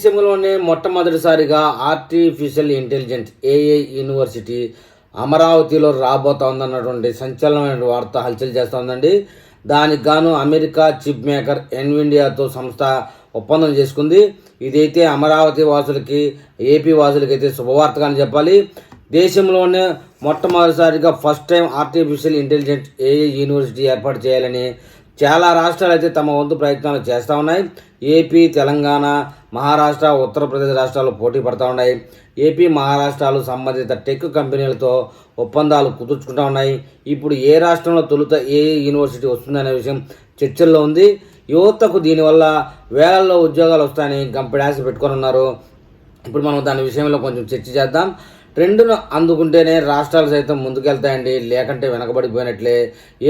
దేశంలోనే మొట్టమొదటిసారిగా artificial intelligence AI university అమరావతిలో రాబోతోందన్నటువంటి సంచలనమైన వార్త హల్చల్ చేస్తోందండి. దానికి గాను అమెరికా చిప్ మేకర్ ఎన్విడియాతో సంస్థ ఒప్పందం చేసుకుంది. ఇదైతే అమరావతి వాసులకి, ఏపీ వాసులకి అయితే శుభవార్తగా చెప్పాలి. దేశంలోనే మొట్టమొదటిసారిగా first time artificial intelligence AI university ఏర్పాటు చేయాలని చాలా రాష్ట్రాలు అయితే తమ వంతు ప్రయత్నాలు చేస్తూ ఉన్నాయి. ఏపీ, తెలంగాణ, మహారాష్ట్ర, ఉత్తరప్రదేశ్ రాష్ట్రాలు పోటీ పడుతూ ఉన్నాయి. ఏపీ, మహారాష్ట్రాలు సంబంధిత టెక్ కంపెనీలతో ఒప్పందాలు కుదుర్చుకుంటూ ఉన్నాయి. ఇప్పుడు ఏ రాష్ట్రంలో తొలుత ఏ యూనివర్సిటీ వస్తుందనే విషయం చర్చల్లో ఉంది. యువతకు దీనివల్ల వేలల్లో ఉద్యోగాలు వస్తాయని గంపెడాస పెట్టుకొని ఉన్నారు. ఇప్పుడు మనం దాని విషయంలో కొంచెం చర్చ చేద్దాం. ట్రెండ్ను అందుకుంటేనే రాష్ట్రాలు సైతం ముందుకెళ్తాయండి, లేకంటే వెనకబడిపోయినట్లే.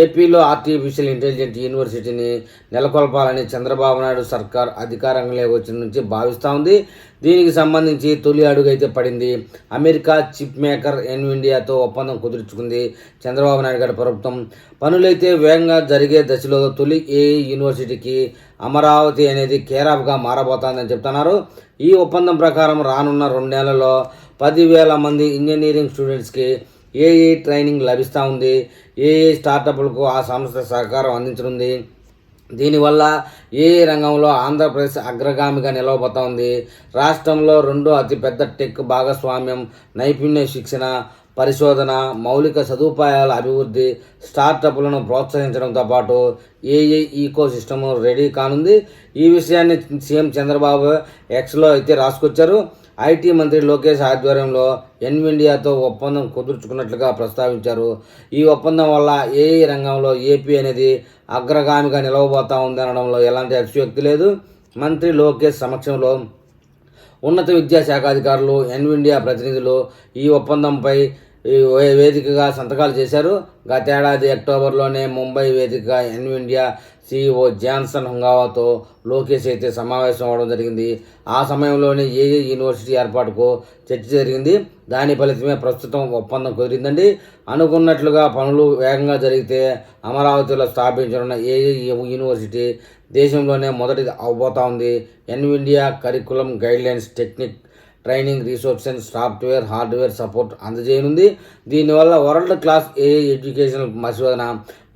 ఏపీలో ఆర్టిఫిషియల్ ఇంటెలిజెన్స్ యూనివర్సిటీని నెలకొల్పాలని చంద్రబాబు నాయుడు సర్కార్ అధికారంలోకి వచ్చిన నుంచి భావిస్తూ ఉంది. దీనికి సంబంధించి తొలి అడుగు అయితే పడింది. అమెరికా చిప్ మేకర్ ఎన్విడియాతో ఒప్పందం కుదుర్చుకుంది చంద్రబాబు నాయుడు గారి ప్రభుత్వం. పనులైతే వేగంగా జరిగే దశలో తొలి ఏఐ యూనివర్సిటీకి అమరావతి అనేది కేరాఫ్గా మారబోతోందని చెప్తున్నారు. ఈ ఒప్పందం ప్రకారం రానున్న 2 నెలల్లో 10,000 మంది ఇంజనీరింగ్ స్టూడెంట్స్కి ఏఐ ట్రైనింగ్ లభిస్తూ ఉంది. ఏఐ స్టార్టప్లకు ఆ సంస్థ సహకారం అందించనుంది. దీనివల్ల ఏఐ రంగంలో ఆంధ్రప్రదేశ్ అగ్రగామిగా నిలవబోతూ ఉంది. రాష్ట్రంలో 2వ అతిపెద్ద టెక్ భాగస్వామ్యం, నైపుణ్య శిక్షణ, పరిశోధన, మౌలిక సదుపాయాల అభివృద్ధి, స్టార్టప్లను ప్రోత్సహించడంతో పాటు ఏఐ ఈకో సిస్టమ్ రెడీ కానుంది. ఈ విషయాన్ని సీఎం చంద్రబాబు ఎక్స్లో అయితే రాసుకొచ్చారు. ఐటీ మంత్రి లోకేష్ ఆధ్వర్యంలో ఎన్విడియాతో ఒప్పందం కుదుర్చుకున్నట్లుగా ప్రస్తావించారు. ఈ ఒప్పందం వల్ల ఏఐ రంగంలో ఏపీ అనేది అగ్రగామిగా నిలవబోతా ఉంది అనడంలో ఎలాంటి అతిశయోక్తి లేదు. మంత్రి లోకేష్ సమక్షంలో ఉన్నత విద్యాశాఖ అధికారులు, ఎన్విడియా ప్రతినిధులు ఈ ఒప్పందంపై వేదికగా సంతకాలు చేశారు. గతేడాది అక్టోబర్లోనే ముంబై వేదికగా ఎన్విడియా CEO జాన్సన్ హుంగావాతో లోకేష్ అయితే సమావేశం అవ్వడం జరిగింది. ఆ సమయంలోనే ఏఐ యూనివర్సిటీ ఏర్పాటుకు చర్చ జరిగింది. దాని ఫలితమే ప్రస్తుతం ఒప్పందం కుదిరిందండి. అనుకున్నట్లుగా పనులు వేగంగా జరిగితే అమరావతిలో స్థాపించనున్న ఏఐ యూనివర్సిటీ దేశంలోనే మొదటిది అవబోతా ఉంది. Nvidia curriculum guidelines, technique, training, resources, software, hardware support అందజేయనుంది. దీనివల్ల వరల్డ్ క్లాస్ ఏఐ ఎడ్యుకేషనల్ పరిశోధన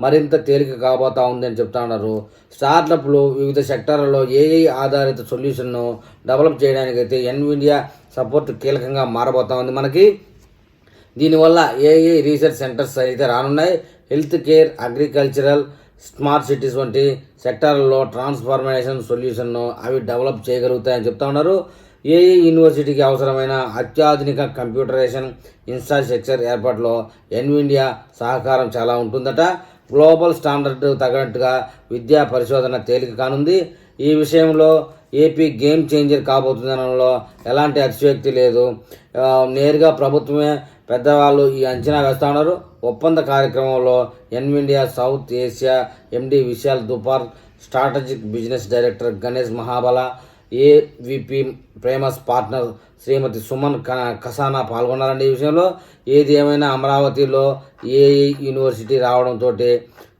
మరింత తేలిక కాబోతా ఉందని చెప్తా ఉన్నారు. స్టార్టప్లు వివిధ సెక్టార్లలో ఏఐ ఆధారిత సొల్యూషన్ను డెవలప్ చేయడానికైతే ఎన్విడియా సపోర్ట్ కీలకంగా మారబోతా ఉంది మనకి. దీనివల్ల ఏఐ రీసెర్చ్ సెంటర్స్ అయితే రానున్నాయి. Health care, agricultural, smart cities వంటి సెక్టార్లలో ట్రాన్స్ఫార్మేషన్ సొల్యూషన్ను అవి డెవలప్ చేయగలుగుతాయని చెప్తా ఉన్నారు. ఏఐ యూనివర్సిటీకి అవసరమైన అత్యాధునిక కంప్యూటరైజేషన్ ఇన్ఫ్రాస్ట్రక్చర్ ఏర్పాటులో ఎన్విడియా సహకారం చాలా ఉంటుందట. గ్లోబల్ స్టాండర్డ్ తగినట్టుగా విద్యా పరిశోధన తేలిక కానుంది. ఈ విషయంలో ఏపీ గేమ్ చేంజర్ కాబోతుందనడంలో ఎలాంటి అతిశయోక్తి లేదు. నేరుగా ప్రభుత్వమే పెద్దవాళ్ళు ఈ అంచనా వేస్తూ ఉన్నారు. ఒప్పంద కార్యక్రమంలో Nvidia South Asia MD Vishal Dupar, strategic business director Ganesh Mahabala, AVP ప్రేమస్ పార్ట్నర్ శ్రీమతి సుమన్ కసానా పాల్గొన్నారండి. ఈ విషయంలో ఏది ఏమైనా అమరావతిలో ఏఐ యూనివర్సిటీ రావడంతో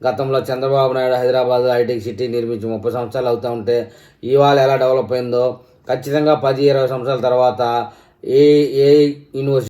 గతంలో చంద్రబాబు నాయుడు హైదరాబాద్ హైటెక్ సిటీ నిర్మించి 30 సంవత్సరాలు అవుతూ ఉంటే ఇవాళ ఎలా డెవలప్ అయిందో ఖచ్చితంగా 10-20 సంవత్సరాల తర్వాత ఏఐ యూనివర్సిటీ